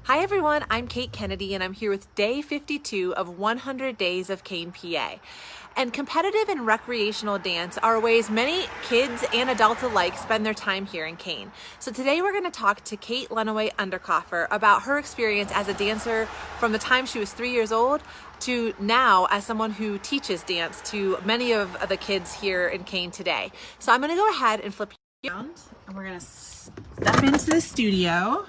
Hi everyone, I'm Kate Kennedy and I'm here with day 52 of 100 Days of Kane, PA. And competitive and recreational dance are ways many kids and adults alike spend their time here in Kane. So today we're going to talk to Kate Lenaway Underkoffer about her experience as a dancer from the time she was 3 years old to now as someone who teaches dance to many of the kids here in Kane today. So I'm going to go ahead and flip you around and we're going to step into the studio.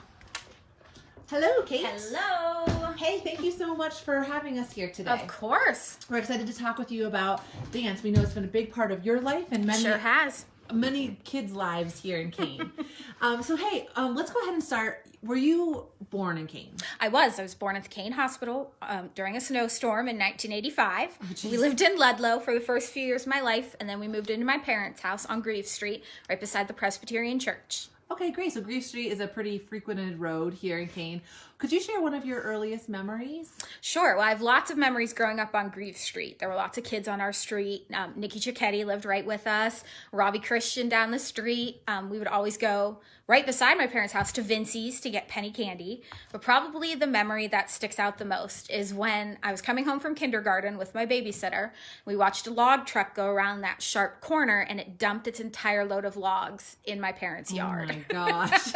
Hello, Kate. Hello. Hey, thank you so much for having us here today. Of course. We're excited to talk with you about dance. We know it's been a big part of your life and Sure has. many kids' lives here in Kane. Let's go ahead and start. Were you born in Kane? I was born at the Kane Hospital during a snowstorm in 1985. Oh, We lived in Ludlow for the first few years of my life, and then we moved into my parents' house on Grieve Street, right beside the Presbyterian Church. Okay, great. So Grieve Street is a pretty frequented road here in Kane. Could you share one of your earliest memories? Sure. Well, I have lots of memories growing up on Grieve Street. There were lots of kids on our street. Nikki Cicchetti lived right with us. Robbie Christian down the street. We would always go right beside my parents' house to Vincey's to get penny candy. But probably the memory that sticks out the most is when I was coming home from kindergarten with my babysitter. We watched a log truck go around that sharp corner and it dumped its entire load of logs in my parents' yard. Oh my gosh.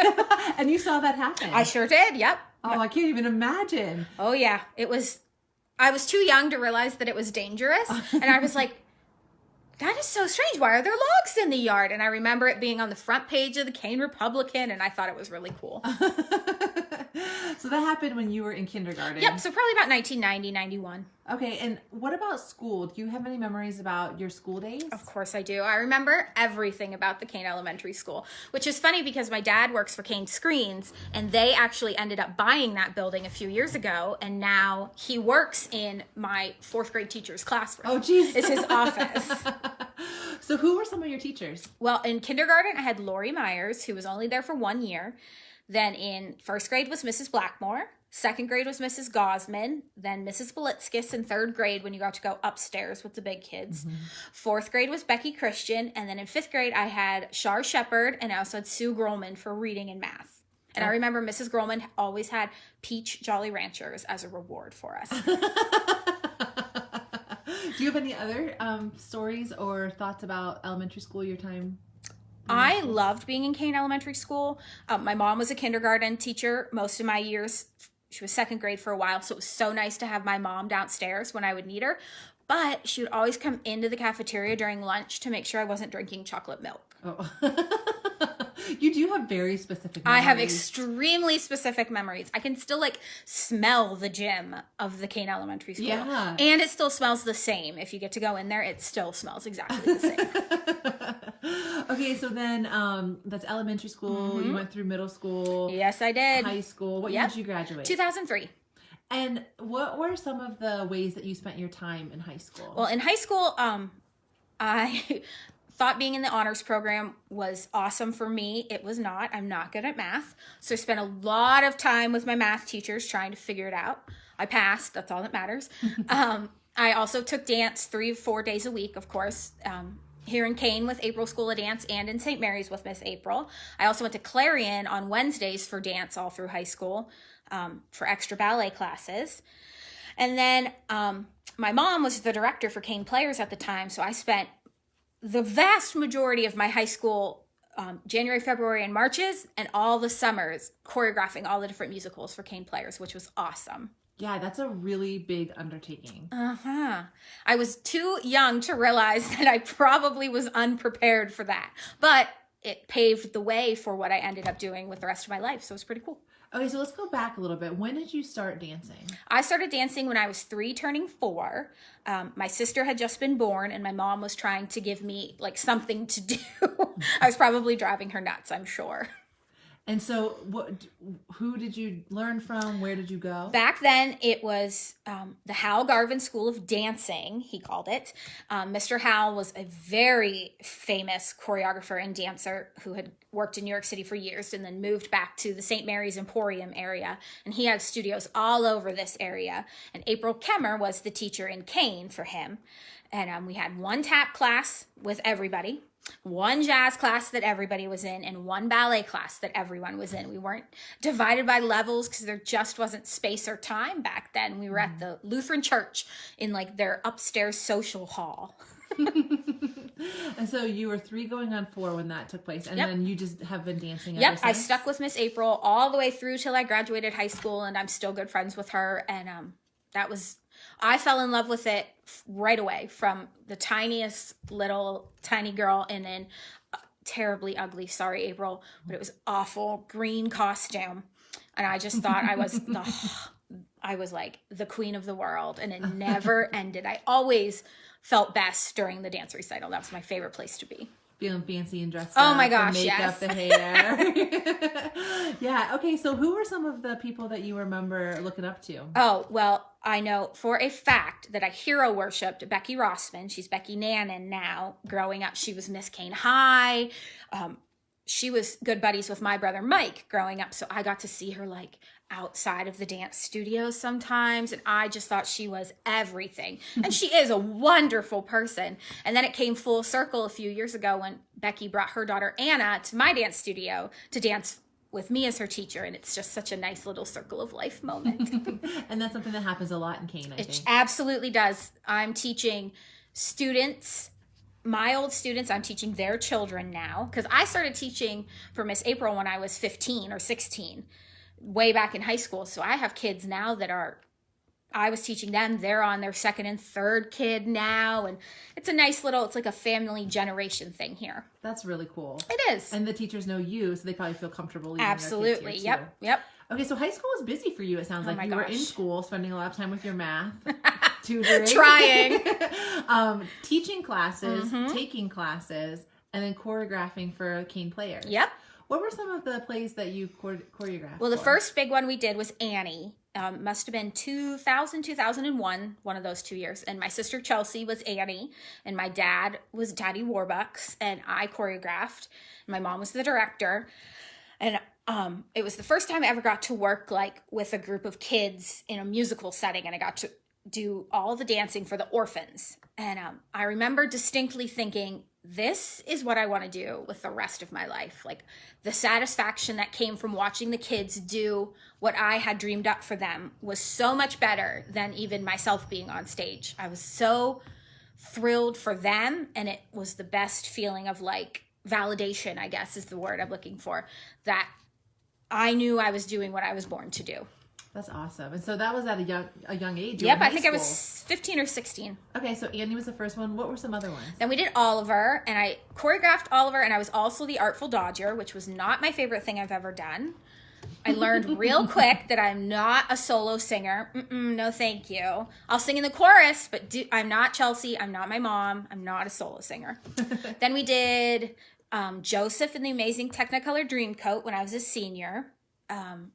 And you saw that happen? I sure did. Yep. Oh, I can't even imagine. Oh yeah, I was too young to realize that it was dangerous. And I was like, that is so strange. Why are there logs in the yard? And I remember it being on the front page of the Kane Republican, and I thought it was really cool. So that happened when you were in kindergarten? Yep, so probably about 1990, 91. Okay, and what about school? Do you have any memories about your school days? Of course I do. I remember everything about the Kane Elementary School, which is funny because my dad works for Kane Screens, and they actually ended up buying that building a few years ago, and now he works in my fourth grade teacher's classroom. Oh, geez. It's his office. So who were some of your teachers? Well, in kindergarten, I had Lori Myers, who was only there for 1 year. Then in first grade was Mrs. Blackmore. Second grade was Mrs. Gosman. Then Mrs. Belitskis in third grade when you got to go upstairs with the big kids. Mm-hmm. Fourth grade was Becky Christian. And then in fifth grade, I had Shar Shepard and I also had Sue Grolman for reading and math. And I remember Mrs. Grolman always had peach Jolly Ranchers as a reward for us. Do you have any other stories or thoughts about elementary school, your time? I loved being in Kane Elementary School. My mom was a kindergarten teacher most of my years. She was second grade for a while, so it was so nice to have my mom downstairs when I would need her. But she would always come into the cafeteria during lunch to make sure I wasn't drinking chocolate milk. Oh. You do have very specific memories. I have extremely specific memories. I can still smell the gym of the Kane Elementary School. Yeah. And it still smells the same. If you get to go in there, it still smells exactly the same. Okay, so then that's elementary school. Mm-hmm. You went through middle school. Yes, I did. High school. What year did you graduate? 2003. And what were some of the ways that you spent your time in high school? Well, in high school, I thought being in the honors program was awesome for me. It was not. I'm not good at math. So I spent a lot of time with my math teachers trying to figure it out. I passed. That's all that matters. I also took dance 3 or 4 days a week, of course, here in Kane with April School of Dance and in St. Mary's with Miss April. I also went to Clarion on Wednesdays for dance all through high school for extra ballet classes. And then my mom was the director for Kane Players at the time, so I spent the vast majority of my high school January, February, and Marches, and all the summers choreographing all the different musicals for Kane Players, which was awesome. Yeah, that's a really big undertaking. I was too young to realize that I probably was unprepared for that, but it paved the way for what I ended up doing with the rest of my life, so it was pretty cool. Okay, so let's go back a little bit. When did you start dancing? I started dancing when I was 3, turning 4. My sister had just been born, and my mom was trying to give me something to do. I was probably driving her nuts, I'm sure. And so who did you learn from? Where did you go? Back then, it was the Hal Garvin School of Dancing, he called it. Mr. Hal was a very famous choreographer and dancer who had worked in New York City for years and then moved back to the St. Mary's Emporium area. And he had studios all over this area. And April Kemmer was the teacher in Kane for him. And we had one tap class with everybody. one jazz class that everybody was in, and one ballet class that everyone was in. We weren't divided by levels because there just wasn't space or time back then. We were at the Lutheran church in like their upstairs social hall. And so you were 3 going on 4 when that took place, and Yep. then you just have been dancing ever Yep, I since? stuck with Miss April all the way through till I graduated high school, and I'm still good friends with her. And I fell in love with it right away, from the tiniest little tiny girl in an terribly ugly, sorry April, but it was awful green costume, and I just thought I was like the queen of the world, and it never ended. I always felt best during the dance recital. That was my favorite place to be. Feeling fancy and dressed Oh up. my gosh, the makeup, yes. the hair. Yeah. Okay. So who were some of the people that you remember looking up to? Oh, well, I know for a fact that I hero worshipped Becky Rossman. She's Becky Nannon now. Growing up, she was Miss Kane High. She was good buddies with my brother Mike growing up. So I got to see her like outside of the dance studios sometimes. And I just thought she was everything. And she is a wonderful person. And then it came full circle a few years ago when Becky brought her daughter Anna to my dance studio to dance with me as her teacher. And it's just such a nice little circle of life moment. And that's something that happens a lot in Kane, I It think. absolutely does. I'm teaching students, my old students, I'm teaching their children now, because I started teaching for Miss April when I was 15 or 16, way back in high school. So I have kids now that I was teaching them, they're on their 2nd and 3rd kid now. And it's a nice it's like a family generation thing here. That's really cool. It is. And the teachers know you, so they probably feel comfortable leaving Absolutely. their kids here, too. Yep. Okay, so high school was busy for you, it sounds like. my You were in gosh. school, spending a lot of time with your math, tutoring. Trying. Teaching classes, Mm-hmm. taking classes, and then choreographing for Kane players. Yep. What were some of the plays that you choreographed? Well, the for? first big one we did was Annie. Must have been 2000, 2001, one of those 2 years. And my sister Chelsea was Annie, and my dad was Daddy Warbucks, and I choreographed. My mom was the director. And it was the first time I ever got to work like with a group of kids in a musical setting, and I got to do all the dancing for the orphans. And I remember distinctly thinking, this is what I want to do with the rest of my life. Like the satisfaction that came from watching the kids do what I had dreamed up for them was so much better than even myself being on stage. I was so thrilled for them, and it was the best feeling of like validation, I guess is the word I'm looking for, that I knew I was doing what I was born to do. That's awesome. And so that was at a young age. You were Yep, in I high think I school. was 15 or 16. Okay, so Annie was the first one. What were some other ones? Then we did Oliver, and I choreographed Oliver, and I was also the Artful Dodger, which was not my favorite thing I've ever done. I learned real quick that I'm not a solo singer. No, thank you. I'll sing in the chorus, but I'm not Chelsea. I'm not my mom. I'm not a solo singer. Then we did Joseph in the Amazing Technicolor Dreamcoat when I was a senior.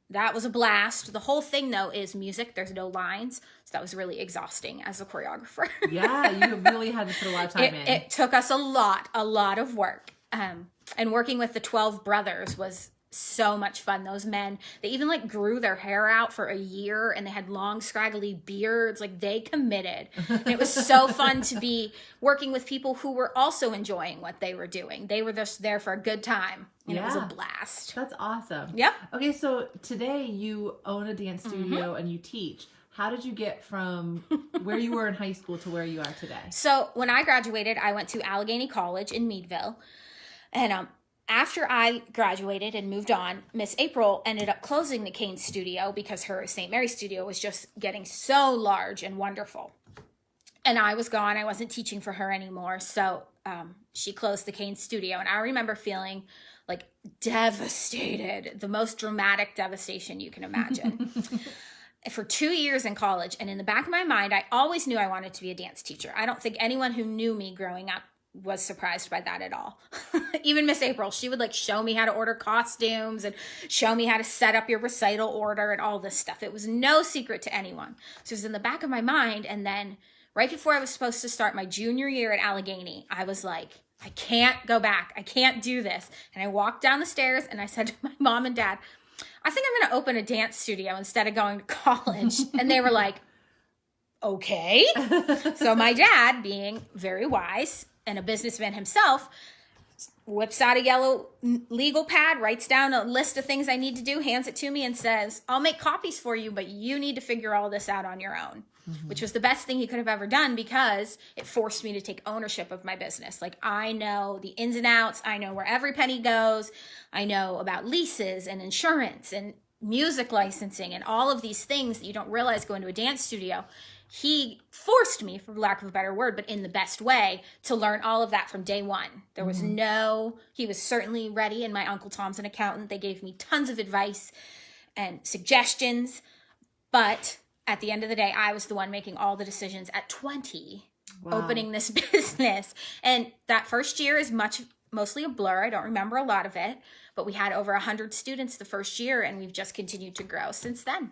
That was a blast. The whole thing, though, is music. There's no lines. So that was really exhausting as a choreographer. Yeah, you really had to put a lot of time in. It took us a lot of work. And working with the 12 brothers was so much fun. Those men, they even like grew their hair out for a year, and they had long scraggly beards. Like they committed. And it was so fun to be working with people who were also enjoying what they were doing. They were just there for a good time, and it was a Yeah. blast. That's awesome. Yep. Okay, so today you own a dance studio and you teach. How did you get from where you were in high school to where you are today? So when I graduated, I went to Allegheny College in Meadville. And after I graduated and moved on, Miss April ended up closing the Kane studio because her St. Mary's studio was just getting so large and wonderful. And I was gone. I wasn't teaching for her anymore. So she closed the Kane studio. And I remember feeling like devastated, the most dramatic devastation you can imagine. For 2 years in college, and in the back of my mind, I always knew I wanted to be a dance teacher. I don't think anyone who knew me growing up was surprised by that at all. Even Miss April, she would like show me how to order costumes and show me how to set up your recital order and all this stuff. It was no secret to anyone. So it was in the back of my mind. And then right before I was supposed to start my junior year at Allegheny, I was like, I can't go back. I can't do this. And I walked down the stairs and I said to my mom and dad, I think I'm going to open a dance studio instead of going to college. And they were like, okay. So my dad, being very wise and a businessman himself, whips out a yellow legal pad, writes down a list of things I need to do, hands it to me and says, I'll make copies for you, but you need to figure all this out on your own. Which was the best thing he could have ever done because it forced me to take ownership of my business. Like, I know the ins and outs. I know where every penny goes. I know about leases and insurance and music licensing and all of these things that you don't realize go into a dance studio. He forced me, for lack of a better word, but in the best way, to learn all of that from day one. There was he was certainly ready, and my Uncle Tom's an accountant. They gave me tons of advice and suggestions, but at the end of the day, I was the one making all the decisions at 20, opening this business. And that first year is mostly a blur. I don't remember a lot of it, but we had over 100 students the first year, and we've just continued to grow since then.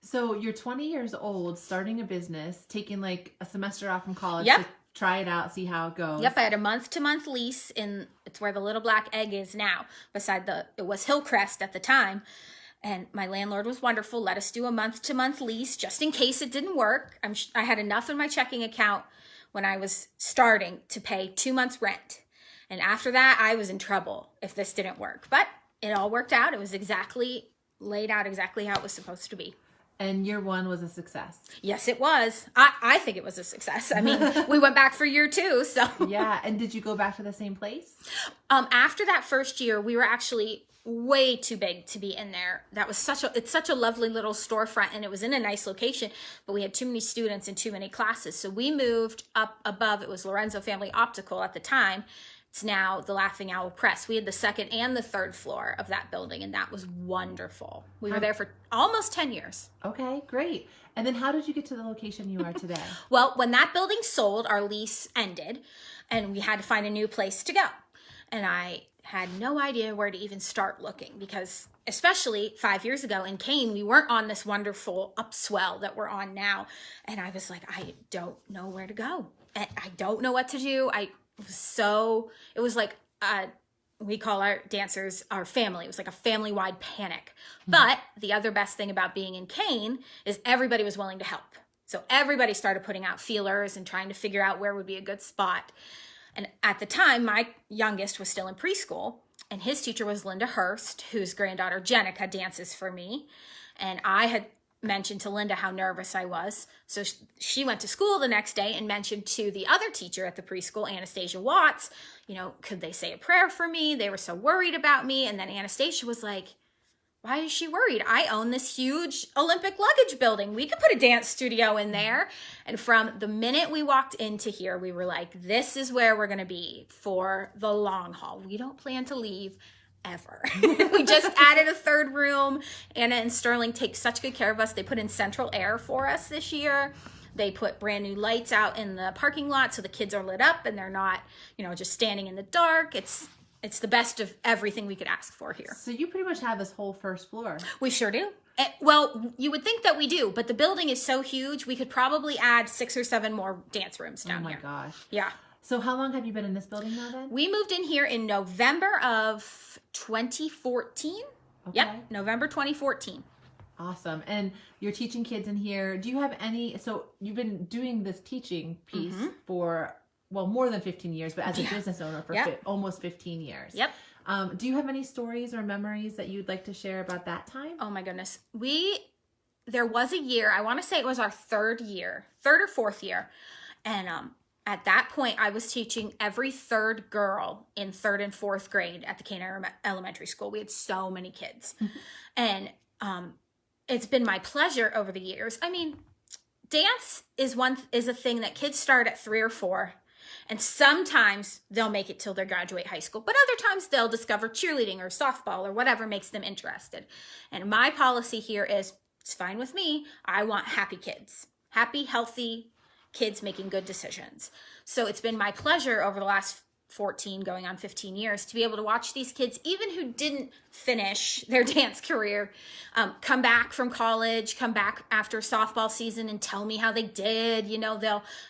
So you're 20 years old, starting a business, taking like a semester off from college Yep. to try it out, see how it goes. Yep, I had a month-to-month lease it's where the Little Black Egg is now. It was Hillcrest at the time. And my landlord was wonderful, let us do a month-to-month lease just in case it didn't work. I had enough in my checking account when I was starting to pay 2 months rent. And after that, I was in trouble if this didn't work. But it all worked out. It was laid out exactly how it was supposed to be. And year one was a success. Yes, it was. I think it was a success. I mean, we went back for year 2, so. Yeah, and did you go back to the same place? After that first year, we were actually way too big to be in there. It's such a lovely little storefront, and it was in a nice location, but we had too many students and too many classes. So we moved up above. It was Lorenzo Family Optical at the time. It's now the Laughing Owl Press. We had the second and the third floor of that building, and that was wonderful. We were there for almost 10 years. Okay, great. And then how did you get to the location you are today? Well, when that building sold, our lease ended, and we had to find a new place to go. And I had no idea where to even start looking because, especially 5 years ago in Kane, we weren't on this wonderful upswell that we're on now. And I was like, I don't know where to go. And I don't know what to do. It was like, we call our dancers our family. It was like a family-wide panic. But the other best thing about being in Kane is everybody was willing to help. So everybody started putting out feelers and trying to figure out where would be a good spot. And at the time, my youngest was still in preschool, and his teacher was Linda Hurst, whose granddaughter Jenica dances for me. And I had mentioned to Linda how nervous I was. So she went to school the next day and mentioned to the other teacher at the preschool, Anastasia Watts, could they say a prayer for me? They were so worried about me. And then Anastasia was like, why is she worried? I own this huge Olympic luggage building. We could put a dance studio in there. And from the minute we walked into here, we were like, this is where we're going to be for the long haul. We don't plan to leave ever. We just added a third room. Anna and Sterling take such good care of us. They put in central air for us this year. They put brand new lights out in the parking lot so the kids are lit up and they're not, just standing in the dark. It's the best of everything we could ask for here. So you pretty much have this whole first floor. We sure do. Well, you would think that we do, but the building is so huge, we could probably add 6 or 7 more dance rooms down here. Oh my gosh. Yeah. So how long have you been in this building now then? We moved in here in November of 2014. Okay. Yep, November 2014. Awesome. And you're teaching kids in here. Do you have so you've been doing this teaching piece for, more than 15 years, but as a business owner for almost 15 years. Yep. Do you have any stories or memories that you'd like to share about that time? Oh my goodness. There was a year, I want to say it was our third or fourth year. And at that point, I was teaching every third girl in 3rd and 4th grade at the Kane Elementary School. We had so many kids. And it's been my pleasure over the years. I mean, dance is a thing that kids start at 3 or 4. And sometimes they'll make it till they graduate high school, but other times they'll discover cheerleading or softball or whatever makes them interested. And my policy here is, it's fine with me. I want happy kids, happy, healthy kids making good decisions. So it's been my pleasure over the last 14 going on 15 years to be able to watch these kids, even who didn't finish their dance career, come back from college, come back after softball season and tell me how they did.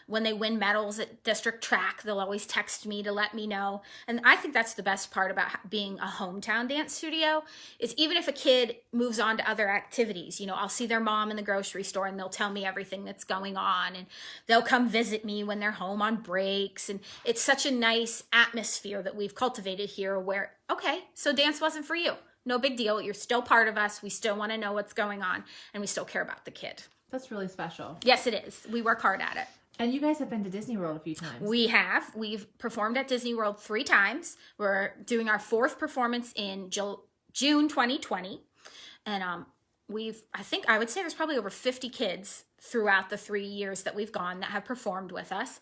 When they win medals at district track, they'll always text me to let me know. And I think that's the best part about being a hometown dance studio is even if a kid moves on to other activities, I'll see their mom in the grocery store and they'll tell me everything that's going on, and they'll come visit me when they're home on breaks. And it's such a nice atmosphere that we've cultivated here where, okay, so dance wasn't for you. No big deal. You're still part of us. We still want to know what's going on, and we still care about the kid. That's really special. Yes, it is. We work hard at it. And you guys have been to Disney World a few times. We have. We've performed at Disney World 3 times. We're doing our 4th performance in June 2020. And I would say there's probably over 50 kids throughout the 3 years that we've gone that have performed with us.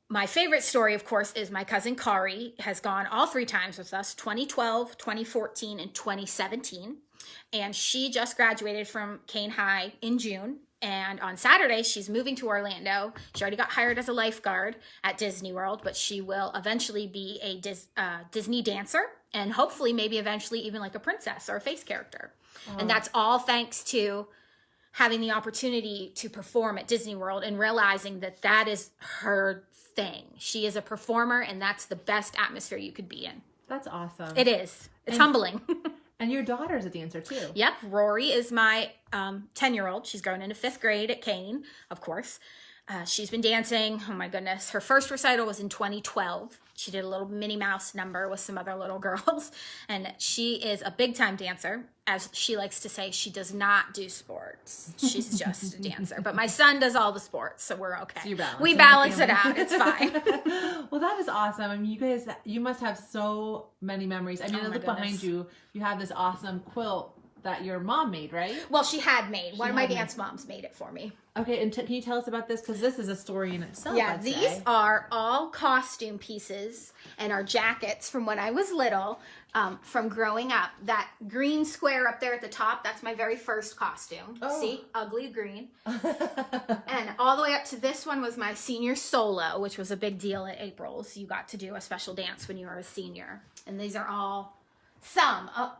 My favorite story, of course, is my cousin Kari has gone all 3 times with us, 2012, 2014, and 2017. And she just graduated from Kane High in June. And on Saturday, she's moving to Orlando. She already got hired as a lifeguard at Disney World, but she will eventually be a Disney dancer and hopefully maybe eventually even like a princess or a face character. Oh. And that's all thanks to having the opportunity to perform at Disney World and realizing that that is her thing. She is a performer, and that's the best atmosphere you could be in. That's awesome. It is. It's humbling. And your daughter's a dancer too. Yep. Rory is my 10-year-old. She's going into 5th grade at Kane, of course. She's been dancing. Oh my goodness. Her first recital was in 2012. She did a little Minnie Mouse number with some other little girls. And she is a big time dancer. As she likes to say, she does not do sports. She's just a dancer. But my son does all the sports, so we're okay. So we balance it out. It's fine. Well, that is awesome. I mean, you guys, you must have so many memories. I mean, I look behind you. You have this awesome quilt that your mom made, right? Well, she had made. One of my dance moms made it for me. Okay, and can you tell us about this? Because this is a story in itself. Yeah, these are all costume pieces and our jackets from when I was little, from growing up. That green square up there at the top, that's my very first costume. Oh. See? Ugly green. And all the way up to this one was my senior solo, which was a big deal at April's. You got to do a special dance when you were a senior. And these are all...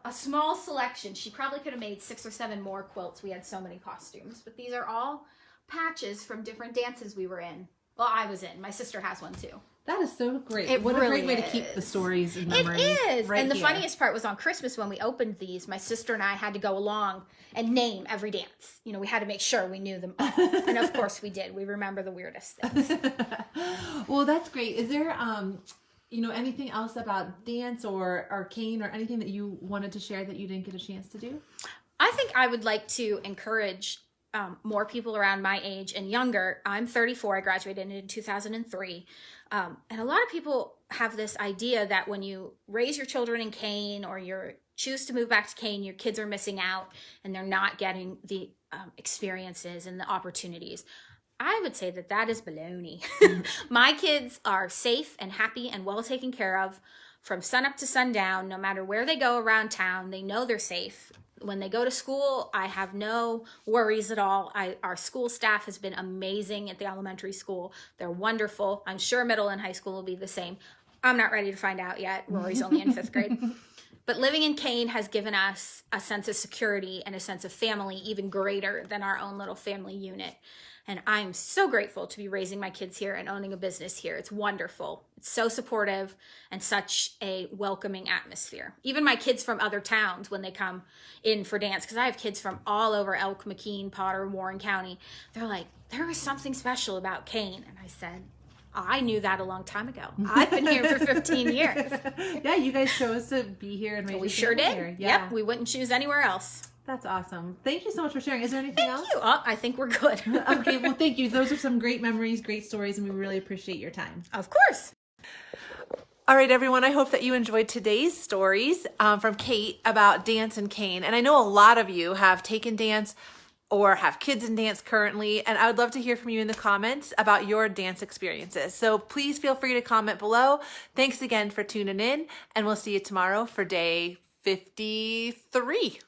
a small selection. She probably could have made 6 or 7 more quilts. We had so many costumes. But these are all patches from different dances we were in. Well, I was in. My sister has one too. That is so great. What really a great way to keep the stories and memories. It is. Right and the here. funniest part was on Christmas when we opened these, my sister and I had to go along and name every dance. You know, we had to make sure we knew them all. And of course we did. We remember the weirdest things. Well, that's great. Is there anything else about dance or Kane or anything that you wanted to share that you didn't get a chance to do? I think I would like to encourage more people around my age and younger. I'm 34. I graduated in 2003. And a lot of people have this idea that when you raise your children in Kane or you choose to move back to Kane, your kids are missing out and they're not getting the experiences and the opportunities. I would say that that is baloney. My kids are safe and happy and well taken care of from sunup to sundown. No matter where they go around town, they know they're safe. When they go to school, I have no worries at all. Our school staff has been amazing at the elementary school. They're wonderful. I'm sure middle and high school will be the same. I'm not ready to find out yet. Rory's only in 5th grade. But living in Kane has given us a sense of security and a sense of family even greater than our own little family unit. And I'm so grateful to be raising my kids here and owning a business here. It's wonderful. It's so supportive and such a welcoming atmosphere. Even my kids from other towns, when they come in for dance, because I have kids from all over Elk, McKean, Potter, Warren County, they're like, there is something special about Kane. And I said, I knew that a long time ago. I've been here for 15 years. Yeah, you guys chose to be here and raise We sure did. Here. Yeah. Yep, we wouldn't choose anywhere else. That's awesome. Thank you so much for sharing. Is there anything else? Thank you. Oh, I think we're good. Okay, well, thank you. Those are some great memories, great stories, and we really appreciate your time. Of course. All right, everyone, I hope that you enjoyed today's stories from Kate about dance and Kane. And I know a lot of you have taken dance or have kids in dance currently, and I would love to hear from you in the comments about your dance experiences. So please feel free to comment below. Thanks again for tuning in, and we'll see you tomorrow for day 53.